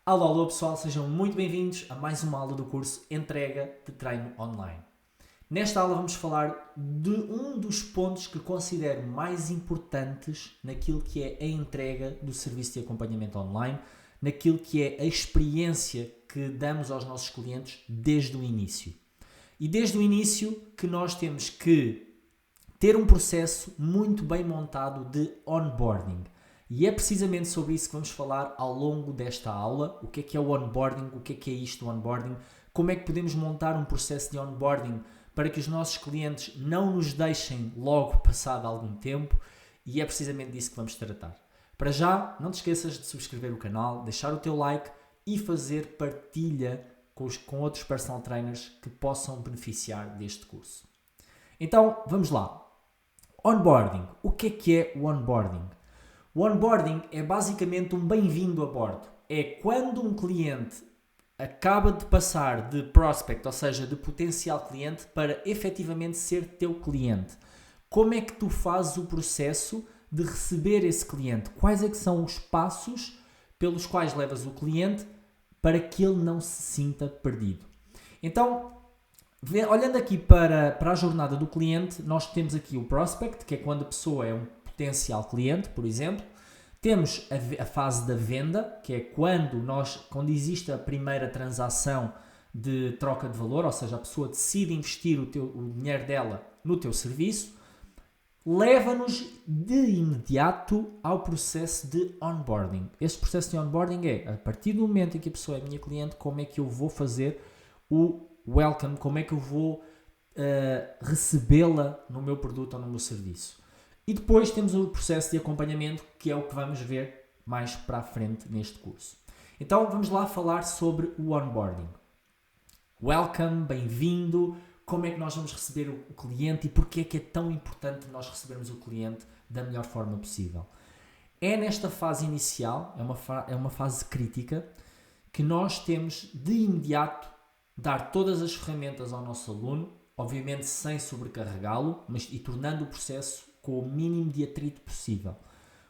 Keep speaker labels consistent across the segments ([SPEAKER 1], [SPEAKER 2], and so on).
[SPEAKER 1] Alô, alô pessoal, sejam muito bem-vindos a mais uma aula do curso Entrega de Treino Online. Nesta aula vamos falar de um dos pontos que considero mais importantes naquilo que é a entrega do serviço de acompanhamento online, naquilo que é a experiência que damos aos nossos clientes desde o início. E desde o início que nós temos que ter um processo muito bem montado de onboarding. E é precisamente sobre isso que vamos falar ao longo desta aula. O que é o onboarding? O que é isto do onboarding? Como é que podemos montar um processo de onboarding para que os nossos clientes não nos deixem logo passado algum tempo? E é precisamente disso que vamos tratar. Para já, não te esqueças de subscrever o canal, deixar o teu like e fazer partilha com outros personal trainers que possam beneficiar deste curso. Então, vamos lá. Onboarding. O que é o onboarding? O onboarding é basicamente um bem-vindo a bordo. É quando um cliente acaba de passar de prospect, ou seja, de potencial cliente, para efetivamente ser teu cliente. Como é que tu fazes o processo de receber esse cliente? Quais é que são os passos pelos quais levas o cliente para que ele não se sinta perdido? Então, olhando aqui para a jornada do cliente, nós temos aqui o prospect, que é quando a pessoa é um potencial cliente, por exemplo. Temos a fase da venda, que é quando existe a primeira transação de troca de valor, ou seja, a pessoa decide investir o dinheiro dela no teu serviço, leva-nos de imediato ao processo de onboarding. Este processo de onboarding é, a partir do momento em que a pessoa é minha cliente, como é que eu vou fazer o welcome, como é que eu vou recebê-la no meu produto ou no meu serviço. E depois temos o processo de acompanhamento, que é o que vamos ver mais para a frente neste curso. Então vamos lá falar sobre o onboarding. Welcome, bem-vindo, como é que nós vamos receber o cliente e porque é que é tão importante nós recebermos o cliente da melhor forma possível. É nesta fase inicial, é uma fase crítica, que nós temos de imediato dar todas as ferramentas ao nosso aluno, obviamente sem sobrecarregá-lo, e tornando o processo com o mínimo de atrito possível.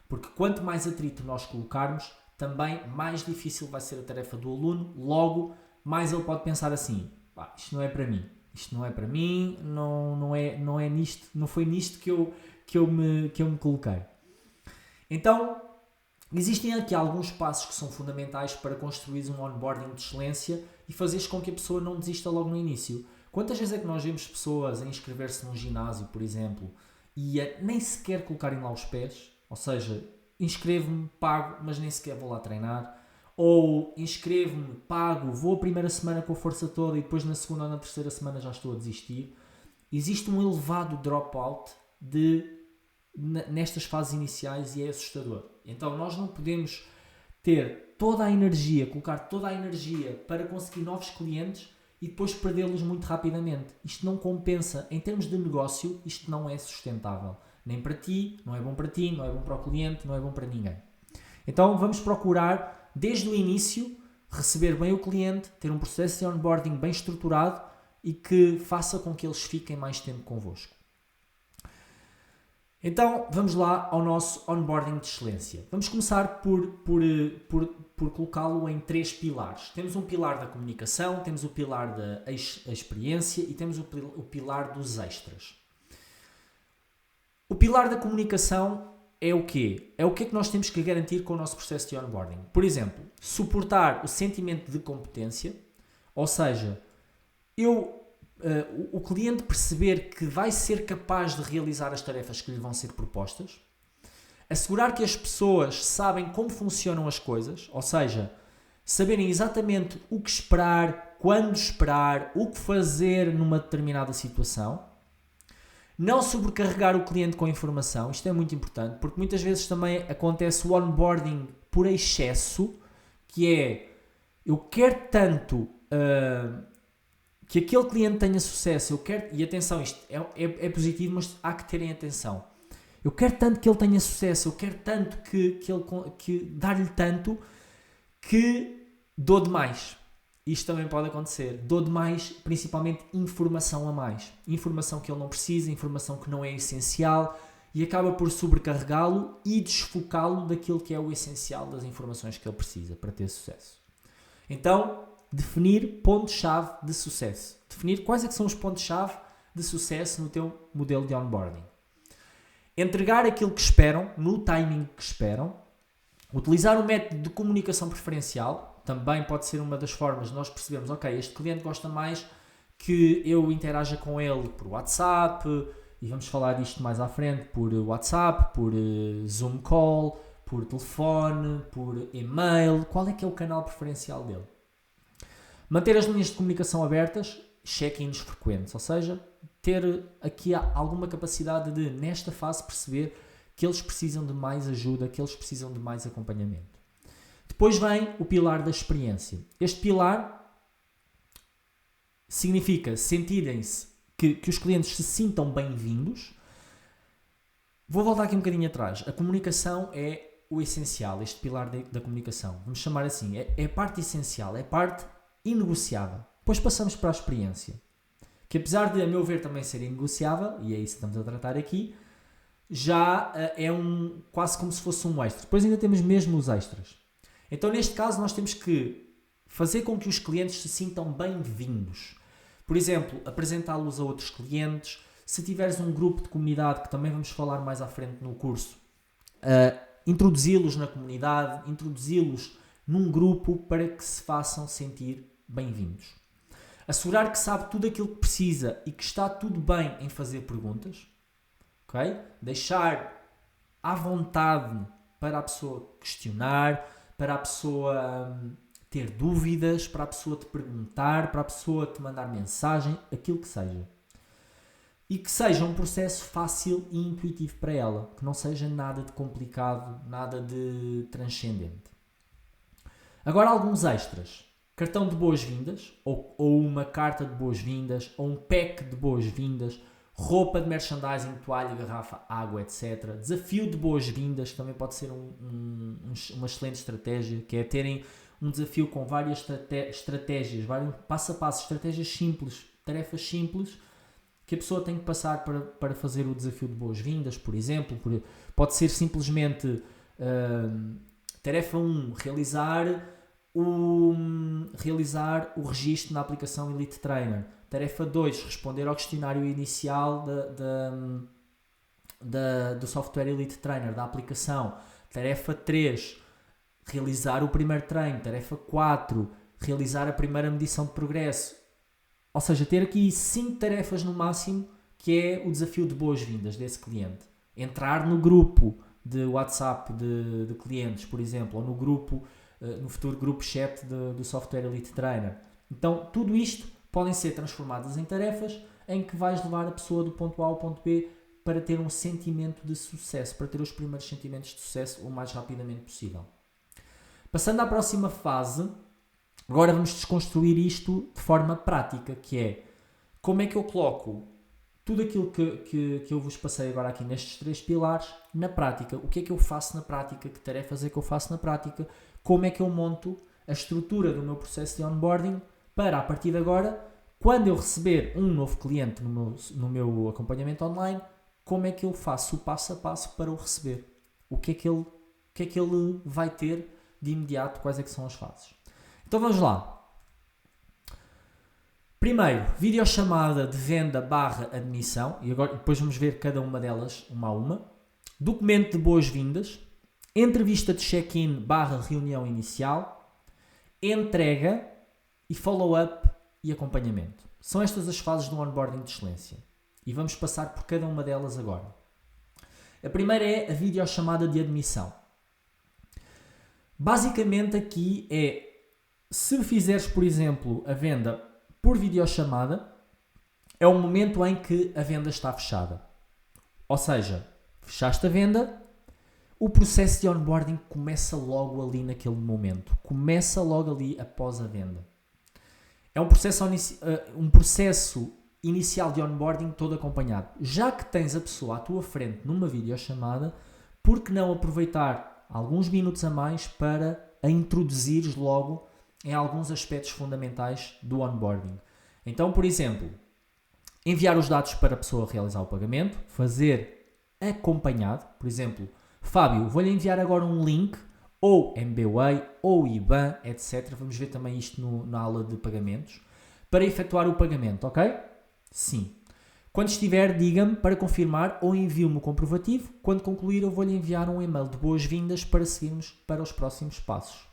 [SPEAKER 1] Porque quanto mais atrito nós colocarmos, também mais difícil vai ser a tarefa do aluno, logo mais ele pode pensar assim, isto não é para mim, não é nisto, não foi nisto que eu me coloquei. Então, existem aqui alguns passos que são fundamentais para construir um onboarding de excelência e fazeres com que a pessoa não desista logo no início. Quantas vezes é que nós vemos pessoas a inscrever-se num ginásio, por exemplo, e nem sequer colocarem lá os pés, ou seja, inscrevo-me, pago, mas nem sequer vou lá treinar, ou inscrevo-me, pago, vou a primeira semana com a força toda e depois na segunda ou na terceira semana já estou a desistir. Existe um elevado dropout nestas fases iniciais e é assustador. Então nós não podemos ter toda a energia, colocar toda a energia para conseguir novos clientes e depois perdê-los muito rapidamente. Isto não compensa. Em termos de negócio, isto não é sustentável. Nem para ti, não é bom para ti, não é bom para o cliente, não é bom para ninguém. Então vamos procurar, desde o início, receber bem o cliente, ter um processo de onboarding bem estruturado e que faça com que eles fiquem mais tempo convosco. Então vamos lá ao nosso onboarding de excelência. Vamos começar por colocá-lo em 3 pilares. Temos um pilar da comunicação, temos o pilar da experiência e temos o pilar dos extras. O pilar da comunicação é o quê? É o que é que nós temos que garantir com o nosso processo de onboarding. Por exemplo, suportar o sentimento de competência, ou seja, o cliente perceber que vai ser capaz de realizar as tarefas que lhe vão ser propostas, assegurar que as pessoas sabem como funcionam as coisas, ou seja, saberem exatamente o que esperar, quando esperar, o que fazer numa determinada situação, não sobrecarregar o cliente com informação, isto é muito importante, porque muitas vezes também acontece o onboarding por excesso, que é, eu quero tanto que aquele cliente tenha sucesso, e atenção, isto é positivo, mas há que terem atenção. Eu quero tanto que ele tenha sucesso, eu quero tanto que dar-lhe tanto que dou demais. Isto também pode acontecer. Dou demais, principalmente informação a mais. Informação que ele não precisa, informação que não é essencial e acaba por sobrecarregá-lo e desfocá-lo daquilo que é o essencial das informações que ele precisa para ter sucesso. Então, definir pontos-chave de sucesso. Definir quais é que são os pontos-chave de sucesso no teu modelo de onboarding. Entregar aquilo que esperam, no timing que esperam. Utilizar o método de comunicação preferencial. Também pode ser uma das formas de nós percebermos, ok, este cliente gosta mais que eu interaja com ele por WhatsApp, e vamos falar disto mais à frente, por WhatsApp, por Zoom Call, por telefone, por e-mail. Qual é que é o canal preferencial dele? Manter as linhas de comunicação abertas, check-ins frequentes, ou seja, ter aqui alguma capacidade de, nesta fase, perceber que eles precisam de mais ajuda, que eles precisam de mais acompanhamento. Depois vem o pilar da experiência. Este pilar significa sentirem-se, que os clientes se sintam bem-vindos. Vou voltar aqui um bocadinho atrás. A comunicação é o essencial, este pilar da comunicação. Vamos chamar assim, é a parte essencial, é a parte inegociável. Depois passamos para a experiência, que apesar de, a meu ver, também ser inegociável, e é isso que estamos a tratar aqui, já é quase como se fosse um extra. Depois ainda temos mesmo os extras. Então, neste caso, nós temos que fazer com que os clientes se sintam bem-vindos. Por exemplo, apresentá-los a outros clientes. Se tiveres um grupo de comunidade, que também vamos falar mais à frente no curso, introduzi-los na comunidade, introduzi-los num grupo para que se façam sentir bem-vindos. Assegurar que sabe tudo aquilo que precisa e que está tudo bem em fazer perguntas. Okay? Deixar à vontade para a pessoa questionar, para a pessoa ter dúvidas, para a pessoa te perguntar, para a pessoa te mandar mensagem, aquilo que seja. E que seja um processo fácil e intuitivo para ela, que não seja nada de complicado, nada de transcendente. Agora alguns extras. Cartão de boas-vindas, ou uma carta de boas-vindas, ou um pack de boas-vindas, roupa de merchandising, toalha, garrafa, água, etc. Desafio de boas-vindas, também pode ser uma excelente estratégia, que é terem um desafio com várias estratégias, vários passo a passo, estratégias simples, tarefas simples, que a pessoa tem que passar para fazer o desafio de boas-vindas, por exemplo. Pode ser simplesmente tarefa 1, realizar o registro na aplicação Elite Trainer. Tarefa 2, responder ao questionário inicial do software Elite Trainer, da aplicação. Tarefa 3, realizar o primeiro treino. Tarefa 4, realizar a primeira medição de progresso. Ou seja, ter aqui 5 tarefas no máximo, que é o desafio de boas-vindas desse cliente. Entrar no grupo de WhatsApp de clientes, por exemplo, ou no grupo, no futuro grupo chat do software Elite Trainer. Então, tudo isto podem ser transformadas em tarefas em que vais levar a pessoa do ponto A ao ponto B para ter um sentimento de sucesso, para ter os primeiros sentimentos de sucesso o mais rapidamente possível. Passando à próxima fase, agora vamos desconstruir isto de forma prática, que é como é que eu coloco tudo aquilo que eu vos passei agora aqui nestes 3 pilares na prática. O que é que eu faço na prática? Que tarefas é que eu faço na prática? Como é que eu monto a estrutura do meu processo de onboarding para, a partir de agora, quando eu receber um novo cliente no meu acompanhamento online, como é que eu faço o passo a passo para o receber? O que é que ele vai ter de imediato? Quais é que são as fases? Então vamos lá. Primeiro, videochamada de venda / admissão, e agora depois vamos ver cada uma delas, uma a uma. Documento de boas-vindas, entrevista de check-in / reunião inicial, entrega e follow-up e acompanhamento. São estas as fases do onboarding de excelência. E vamos passar por cada uma delas agora. A primeira é a videochamada de admissão. Basicamente aqui é, se fizeres, por exemplo, a venda por videochamada, é o momento em que a venda está fechada. Ou seja, fechaste a venda, o processo de onboarding começa logo ali naquele momento. Começa logo ali após a venda. É um processo inicial de onboarding todo acompanhado. Já que tens a pessoa à tua frente numa videochamada, por que não aproveitar alguns minutos a mais para a introduzires logo em alguns aspectos fundamentais do onboarding? Então, por exemplo, enviar os dados para a pessoa realizar o pagamento, fazer acompanhado, por exemplo, Fábio, vou-lhe enviar agora um link ou MBWay, ou IBAN, etc. Vamos ver também isto na aula de pagamentos. Para efetuar o pagamento, ok? Sim. Quando estiver, diga-me para confirmar ou envie-me o comprovativo. Quando concluir, eu vou-lhe enviar um e-mail de boas-vindas para seguirmos para os próximos passos.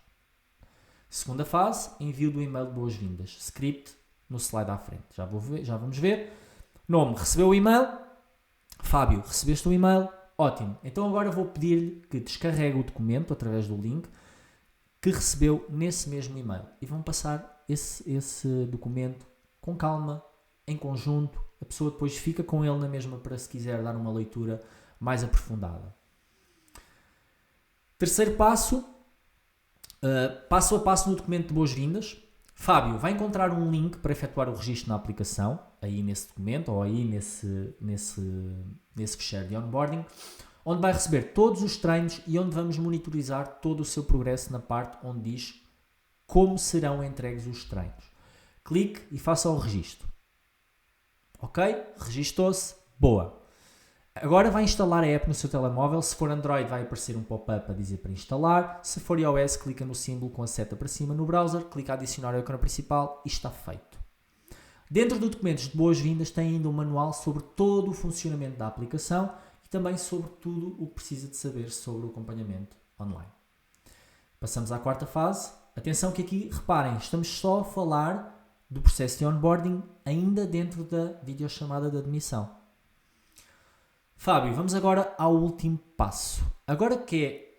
[SPEAKER 1] Segunda fase, envio do e-mail de boas-vindas. Script no slide à frente. Já vamos ver. Nome, recebeu o e-mail? Fábio, recebeste o e-mail? Ótimo. Então agora vou pedir-lhe que descarregue o documento através do link que recebeu nesse mesmo e-mail. E vão passar esse documento com calma, em conjunto. A pessoa depois fica com ele na mesma para se quiser dar uma leitura mais aprofundada. Terceiro passo, passo a passo no documento de boas-vindas. Fábio vai encontrar um link para efetuar o registro na aplicação, aí nesse documento ou aí nesse fecheiro de onboarding, onde vai receber todos os treinos e onde vamos monitorizar todo o seu progresso na parte onde diz como serão entregues os treinos. Clique e faça o registro. Ok? Registou-se. Boa. Agora vai instalar a app no seu telemóvel. Se for Android vai aparecer um pop-up a dizer para instalar. Se for iOS, clica no símbolo com a seta para cima no browser, clica a adicionar ao ecrã principal e está feito. Dentro do documentos de boas-vindas tem ainda um manual sobre todo o funcionamento da aplicação e também sobre tudo o que precisa de saber sobre o acompanhamento online. Passamos à quarta fase. Atenção que aqui, reparem, estamos só a falar do processo de onboarding ainda dentro da videochamada de admissão. Fábio, vamos agora ao último passo. Agora que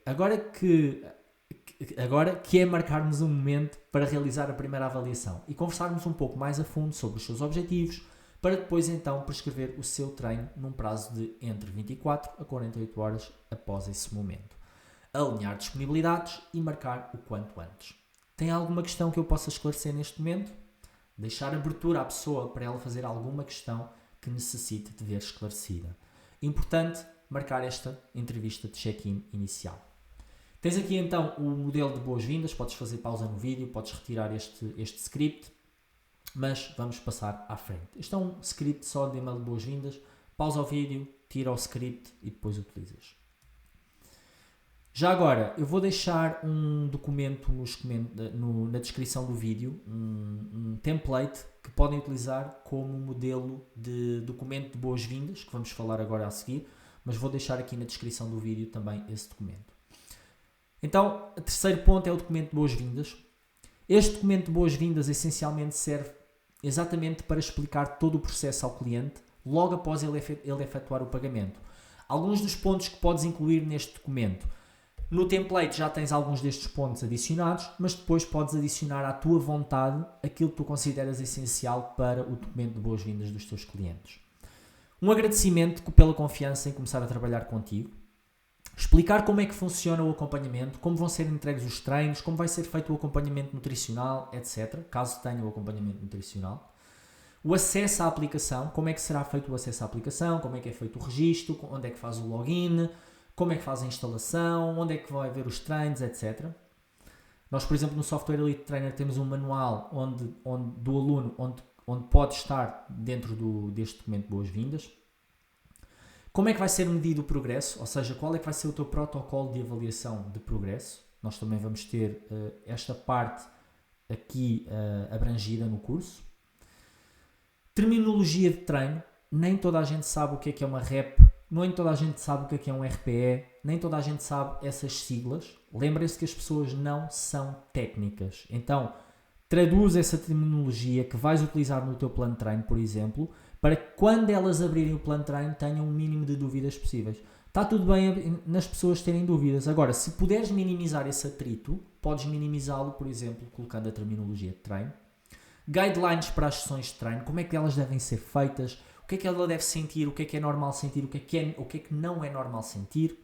[SPEAKER 1] é marcarmos um momento para realizar a primeira avaliação e conversarmos um pouco mais a fundo sobre os seus objetivos, para depois então prescrever o seu treino num prazo de entre 24 a 48 horas após esse momento. Alinhar disponibilidades e marcar o quanto antes. Tem alguma questão que eu possa esclarecer neste momento? Deixar abertura à pessoa para ela fazer alguma questão que necessite de ver esclarecida. Importante marcar esta entrevista de check-in inicial. Tens aqui então o modelo de boas-vindas, podes fazer pausa no vídeo, podes retirar este script, mas vamos passar à frente. Este é um script só de e-mail de boas-vindas, pausa o vídeo, tira o script e depois utilizas. Já agora, eu vou deixar um documento na descrição do vídeo, um template que podem utilizar como modelo de documento de boas-vindas, que vamos falar agora a seguir, mas vou deixar aqui na descrição do vídeo também esse documento. Então, o terceiro ponto é o documento de boas-vindas. Este documento de boas-vindas essencialmente serve exatamente para explicar todo o processo ao cliente logo após ele efetuar o pagamento. Alguns dos pontos que podes incluir neste documento. No template já tens alguns destes pontos adicionados, mas depois podes adicionar à tua vontade aquilo que tu consideras essencial para o documento de boas-vindas dos teus clientes. Um agradecimento pela confiança em começar a trabalhar contigo. Explicar como é que funciona o acompanhamento, como vão ser entregues os treinos, como vai ser feito o acompanhamento nutricional, etc. Caso tenha o acompanhamento nutricional. O acesso à aplicação, como é que será feito o acesso à aplicação, como é que é feito o registro, onde é que faz o login, como é que faz a instalação, onde é que vai ver os treinos, etc. Nós, por exemplo, no Software Elite Trainer temos um manual do aluno onde pode estar dentro deste documento de boas-vindas. Como é que vai ser medido o progresso, ou seja, qual é que vai ser o teu protocolo de avaliação de progresso. Nós também vamos ter esta parte aqui abrangida no curso. Terminologia de treino. Nem toda a gente sabe o que é uma rep, nem toda a gente sabe o que é um RPE, nem toda a gente sabe essas siglas. Lembrem-se que as pessoas não são técnicas. Então, traduz essa terminologia que vais utilizar no teu plano de treino, por exemplo, para que quando elas abrirem o plano de treino tenham o mínimo de dúvidas possíveis. Está tudo bem nas pessoas terem dúvidas. Agora, se puderes minimizar esse atrito, podes minimizá-lo, por exemplo, colocando a terminologia de treino. Guidelines para as sessões de treino, como é que elas devem ser feitas, o que é que ela deve sentir, o que é normal sentir, o que é que não é normal sentir.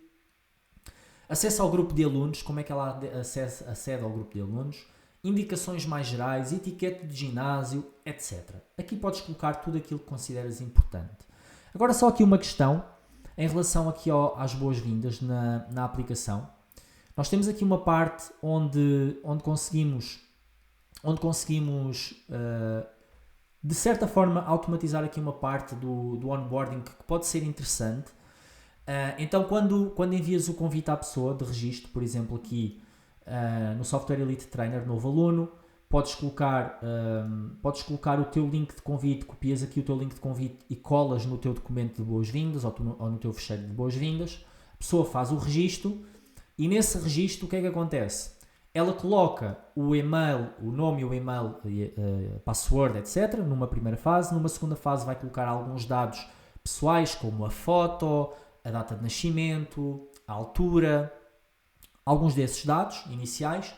[SPEAKER 1] Acesso ao grupo de alunos, como é que ela acede ao grupo de alunos. Indicações mais gerais, etiqueta de ginásio, etc. Aqui podes colocar tudo aquilo que consideras importante. Agora só aqui uma questão em relação aqui às boas-vindas na aplicação. Nós temos aqui uma parte onde conseguimos de certa forma automatizar aqui uma parte do onboarding que pode ser interessante. Então quando envias o convite à pessoa de registro, por exemplo aqui, no Software Elite Trainer, novo aluno, podes colocar o teu link de convite, copias aqui o teu link de convite e colas no teu documento de boas-vindas ou no teu fecheiro de boas-vindas. A pessoa faz o registro e nesse registro o que é que acontece? Ela coloca o e-mail, o nome, o e-mail, password, etc. numa primeira fase. Numa segunda fase vai colocar alguns dados pessoais como a foto, a data de nascimento, a altura, alguns desses dados iniciais.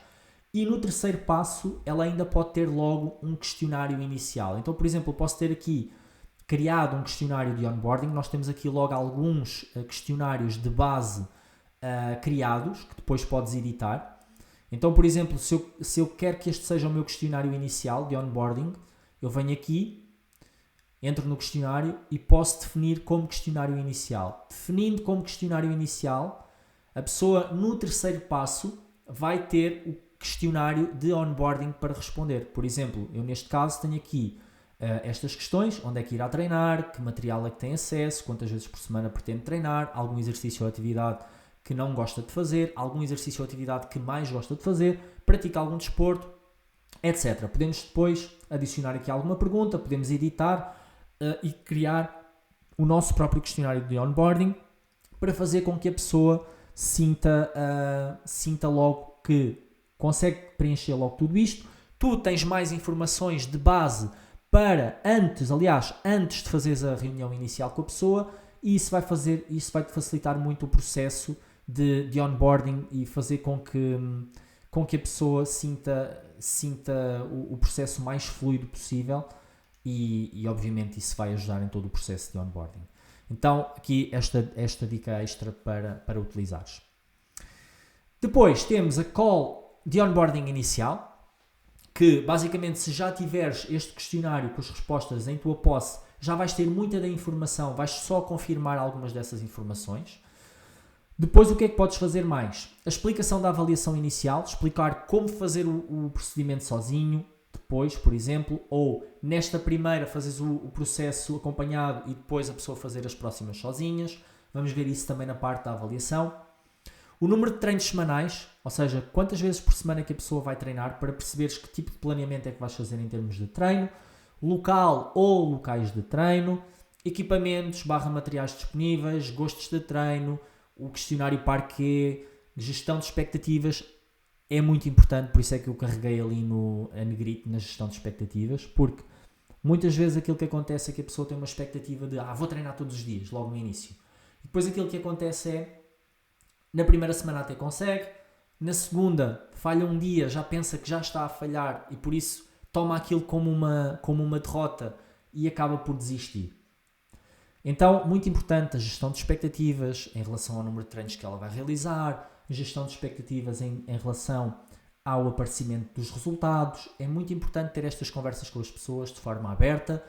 [SPEAKER 1] E no terceiro passo, ela ainda pode ter logo um questionário inicial. Então, por exemplo, eu posso ter aqui criado um questionário de onboarding. Nós temos aqui logo alguns questionários de base criados, que depois podes editar. Então, por exemplo, se eu quero que este seja o meu questionário inicial de onboarding, eu venho aqui, entro no questionário e posso definir como questionário inicial. Definindo como questionário inicial, a pessoa no terceiro passo vai ter o questionário de onboarding para responder. Por exemplo, eu neste caso tenho aqui estas questões, onde é que irá treinar, que material é que tem acesso, quantas vezes por semana pretende treinar, algum exercício ou atividade que não gosta de fazer, algum exercício ou atividade que mais gosta de fazer, pratica algum desporto, etc. Podemos depois adicionar aqui alguma pergunta, podemos editar e criar o nosso próprio questionário de onboarding para fazer com que a pessoa sinta logo que consegue preencher logo tudo isto. Tu tens mais informações de base para antes de fazeres a reunião inicial com a pessoa, e isso vai-te facilitar muito o processo de onboarding e fazer com que a pessoa sinta o processo mais fluido possível e obviamente isso vai ajudar em todo o processo de onboarding. Então aqui esta dica extra para utilizares. Depois temos a call de onboarding inicial, que basicamente se já tiveres este questionário com as respostas em tua posse, já vais ter muita da informação, vais só confirmar algumas dessas informações. Depois o que é que podes fazer mais? A explicação da avaliação inicial, explicar como fazer o procedimento sozinho, depois, por exemplo, ou nesta primeira fazes o processo acompanhado e depois a pessoa fazer as próximas sozinhas. Vamos ver isso também na parte da avaliação. O número de treinos semanais, ou seja, quantas vezes por semana que a pessoa vai treinar, para perceberes que tipo de planeamento é que vais fazer em termos de treino, local ou locais de treino, equipamentos / materiais disponíveis, gostos de treino, o questionário parquet, gestão de expectativas, é muito importante, por isso é que eu carreguei ali a negrito na gestão de expectativas, porque muitas vezes aquilo que acontece é que a pessoa tem uma expectativa de vou treinar todos os dias, logo no início. E depois aquilo que acontece é, na primeira semana até consegue, na segunda falha um dia, já pensa que já está a falhar e por isso toma aquilo como uma derrota e acaba por desistir. Então, muito importante a gestão de expectativas em relação ao número de treinos que ela vai realizar, a gestão de expectativas em relação ao aparecimento dos resultados. É muito importante ter estas conversas com as pessoas de forma aberta,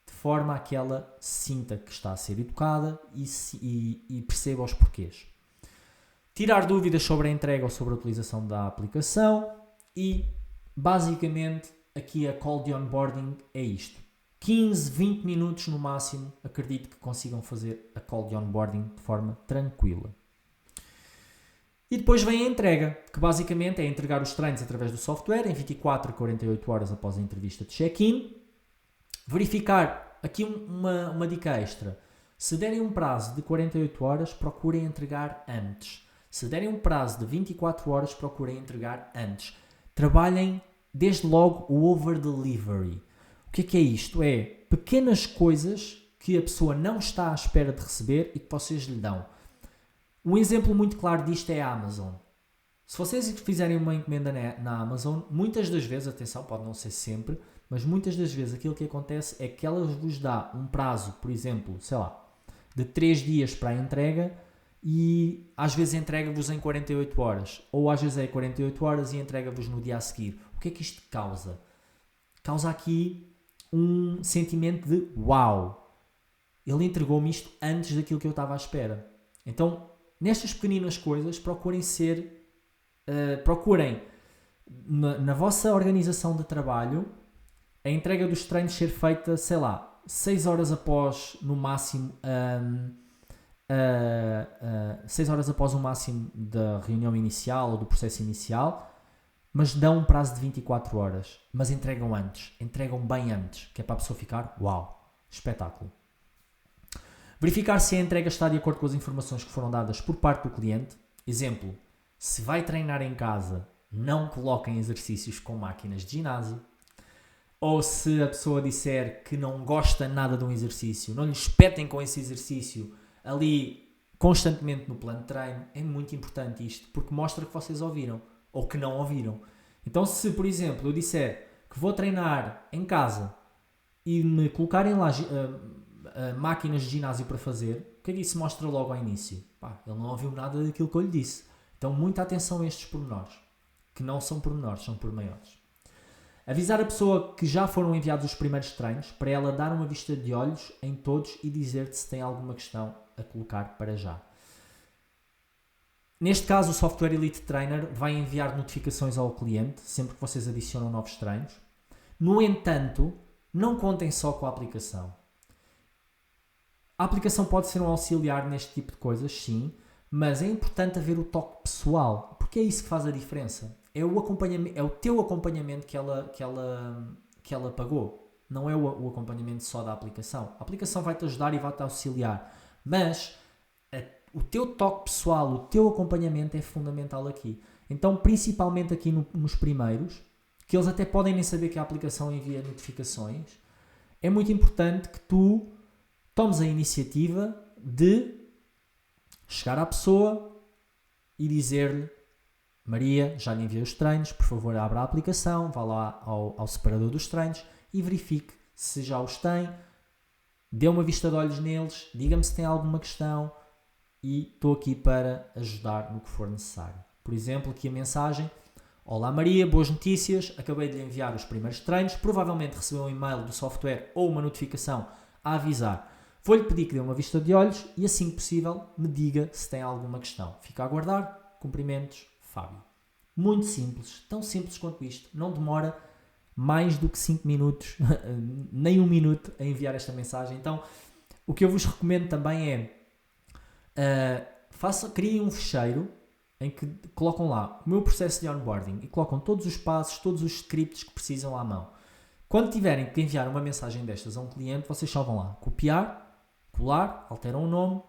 [SPEAKER 1] de forma a que ela sinta que está a ser educada e perceba os porquês. Tirar dúvidas sobre a entrega ou sobre a utilização da aplicação e, basicamente, aqui a call de onboarding é isto. 15, 20 minutos no máximo, acredito que consigam fazer a call de onboarding de forma tranquila. E depois vem a entrega, que basicamente é entregar os treinos através do software em 24 a 48 horas após a entrevista de check-in. Verificar, aqui uma dica extra, se derem um prazo de 48 horas, procurem entregar antes. Se derem um prazo de 24 horas, procurem entregar antes. Trabalhem desde logo o over-delivery. O que é isto? É pequenas coisas que a pessoa não está à espera de receber e que vocês lhe dão. Um exemplo muito claro disto é a Amazon. Se vocês fizerem uma encomenda na Amazon, muitas das vezes, atenção, pode não ser sempre, mas muitas das vezes aquilo que acontece é que ela vos dá um prazo, por exemplo, de 3 dias para a entrega e às vezes entrega-vos em 48 horas. Ou às vezes é 48 horas e entrega-vos no dia a seguir. O que é que isto causa? Causa aqui um sentimento de uau, ele entregou-me isto antes daquilo que eu estava à espera. Então, nestas pequeninas coisas, procurem na vossa organização de trabalho, a entrega dos treinos ser feita, 6 horas após, no máximo, 6 horas após o máximo da reunião inicial ou do processo inicial, mas dão um prazo de 24 horas, mas entregam antes, entregam bem antes, que é para a pessoa ficar, uau, espetáculo. Verificar se a entrega está de acordo com as informações que foram dadas por parte do cliente. Exemplo, se vai treinar em casa, não coloquem exercícios com máquinas de ginásio. Ou se a pessoa disser que não gosta nada de um exercício, não lhe espetem com esse exercício ali constantemente no plano de treino. É muito importante isto, porque mostra que vocês ouviram ou que não ouviram. Então, se, por exemplo, eu disser que vou treinar em casa e me colocarem lá máquinas de ginásio para fazer, o que é que isso mostra logo ao início? Ele não ouviu nada daquilo que eu lhe disse. Então, muita atenção a estes pormenores, que não são pormenores, são pormaiores. Avisar a pessoa que já foram enviados os primeiros treinos, para ela dar uma vista de olhos em todos e dizer-te se tem alguma questão a colocar para já. Neste caso, o software Elite Trainer vai enviar notificações ao cliente sempre que vocês adicionam novos treinos. No entanto, não contem só com a aplicação. A aplicação pode ser um auxiliar neste tipo de coisas, sim, mas é importante haver o toque pessoal, porque é isso que faz a diferença. É o acompanhamento, é o teu acompanhamento que ela pagou. Não é o acompanhamento só da aplicação. A aplicação vai-te ajudar e vai-te auxiliar. Mas o teu toque pessoal, o teu acompanhamento é fundamental aqui. Então, principalmente aqui nos primeiros, que eles até podem nem saber que a aplicação envia notificações, é muito importante que tu tomes a iniciativa de chegar à pessoa e dizer-lhe: Maria, já lhe enviei os treinos, por favor abra a aplicação, vá lá ao separador dos treinos e verifique se já os tem, dê uma vista de olhos neles, diga-me se tem alguma questão e estou aqui para ajudar no que for necessário. Por exemplo, aqui a mensagem: Olá Maria, boas notícias, acabei de lhe enviar os primeiros treinos, provavelmente recebeu um e-mail do software ou uma notificação a avisar. Vou-lhe pedir que dê uma vista de olhos e, assim que possível, me diga se tem alguma questão. Fica a aguardar. Cumprimentos, Fábio. Muito simples, tão simples quanto isto. Não demora mais do que 5 minutos, nem 1 minuto a enviar esta mensagem. Então, o que eu vos recomendo também é criem um fecheiro em que colocam lá o meu processo de onboarding e colocam todos os passos, todos os scripts que precisam à mão. Quando tiverem que enviar uma mensagem destas a um cliente, vocês só vão lá copiar, colar, alteram o nome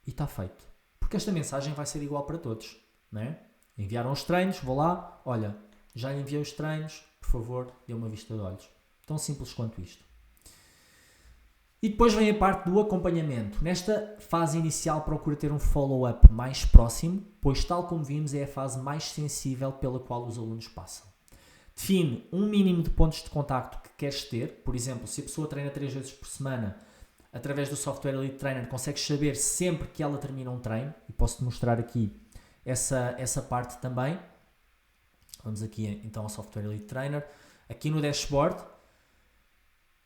[SPEAKER 1] e está feito. Porque esta mensagem vai ser igual para todos, não é? Enviaram os treinos, vou lá, olha, já lhe enviei os treinos, por favor, dê uma vista de olhos. Tão simples quanto isto. E depois vem a parte do acompanhamento. Nesta fase inicial procura ter um follow-up mais próximo, pois tal como vimos é a fase mais sensível pela qual os alunos passam. Define um mínimo de pontos de contacto que queres ter. Por exemplo, se a pessoa treina 3 vezes por semana, através do software Elite Trainer consegues saber sempre que ela termina um treino, e posso-te mostrar aqui essa parte também. Vamos aqui então ao software Elite Trainer. Aqui no dashboard,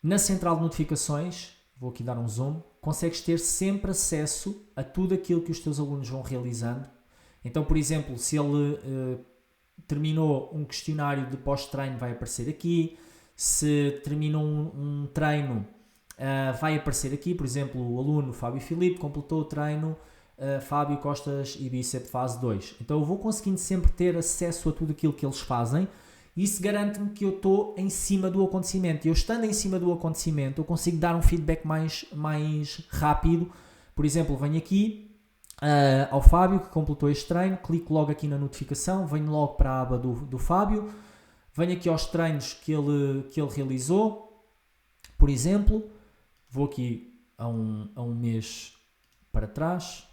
[SPEAKER 1] na central de notificações, vou aqui dar um zoom, consegues ter sempre acesso a tudo aquilo que os teus alunos vão realizando. Então, por exemplo, se ele terminou um questionário de pós-treino, vai aparecer aqui. Se terminou um treino, vai aparecer aqui. Por exemplo, o aluno Fábio Filipe completou o treino Fábio Costas e Bíceps fase 2. Então eu vou conseguindo sempre ter acesso a tudo aquilo que eles fazem. Isso garante-me que eu estou em cima do acontecimento. E eu estando em cima do acontecimento, eu consigo dar um feedback mais rápido. Por exemplo, venho aqui ao Fábio que completou este treino, clico logo aqui na notificação, venho logo para a aba do Fábio, venho aqui aos treinos que ele realizou. Por exemplo, vou aqui a um mês para trás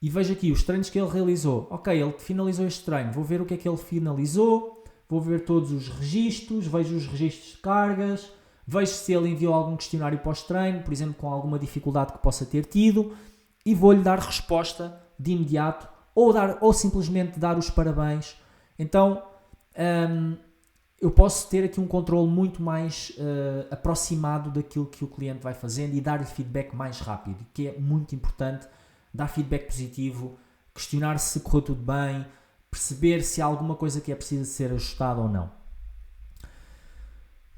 [SPEAKER 1] e vejo aqui os treinos que ele realizou. Ok, ele finalizou este treino, vou ver o que é que ele finalizou, vou ver todos os registros, vejo os registros de cargas, vejo se ele enviou algum questionário pós-treino, por exemplo, com alguma dificuldade que possa ter tido, e vou-lhe dar resposta de imediato ou simplesmente dar os parabéns. Então, eu posso ter aqui um controle muito mais aproximado daquilo que o cliente vai fazendo e dar-lhe feedback mais rápido, que é muito importante. Dar feedback positivo, questionar se correu tudo bem, perceber se há alguma coisa que é preciso ser ajustada ou não.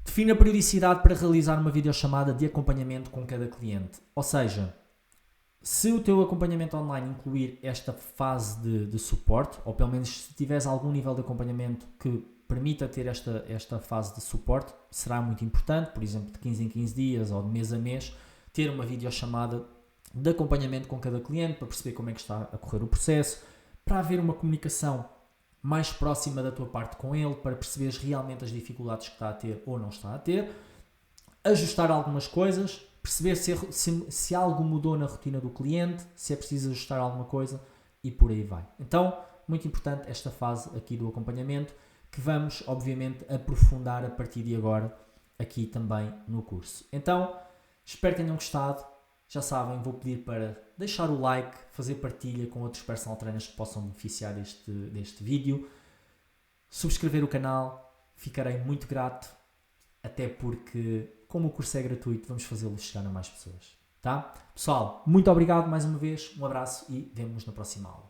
[SPEAKER 1] Define a periodicidade para realizar uma videochamada de acompanhamento com cada cliente. Ou seja, Se o teu acompanhamento online incluir esta fase de suporte, ou pelo menos se tiveres algum nível de acompanhamento que permita ter esta fase de suporte, será muito importante, por exemplo, de 15 em 15 dias ou de mês a mês, ter uma videochamada de acompanhamento com cada cliente para perceber como é que está a correr o processo, para haver uma comunicação mais próxima da tua parte com ele, para perceberes realmente as dificuldades que está a ter ou não está a ter, ajustar algumas coisas, perceber se algo mudou na rotina do cliente, se é preciso ajustar alguma coisa e por aí vai. Então, muito importante esta fase aqui do acompanhamento, que vamos, obviamente, aprofundar a partir de agora aqui também no curso. Então, espero que tenham gostado. Já sabem, vou pedir para deixar o like, fazer partilha com outros personal trainers que possam beneficiar deste vídeo, subscrever o canal, ficarei muito grato, até porque, como o curso é gratuito, vamos fazê-lo chegar a mais pessoas. Tá? Pessoal, muito obrigado mais uma vez, um abraço e vemo-nos na próxima aula.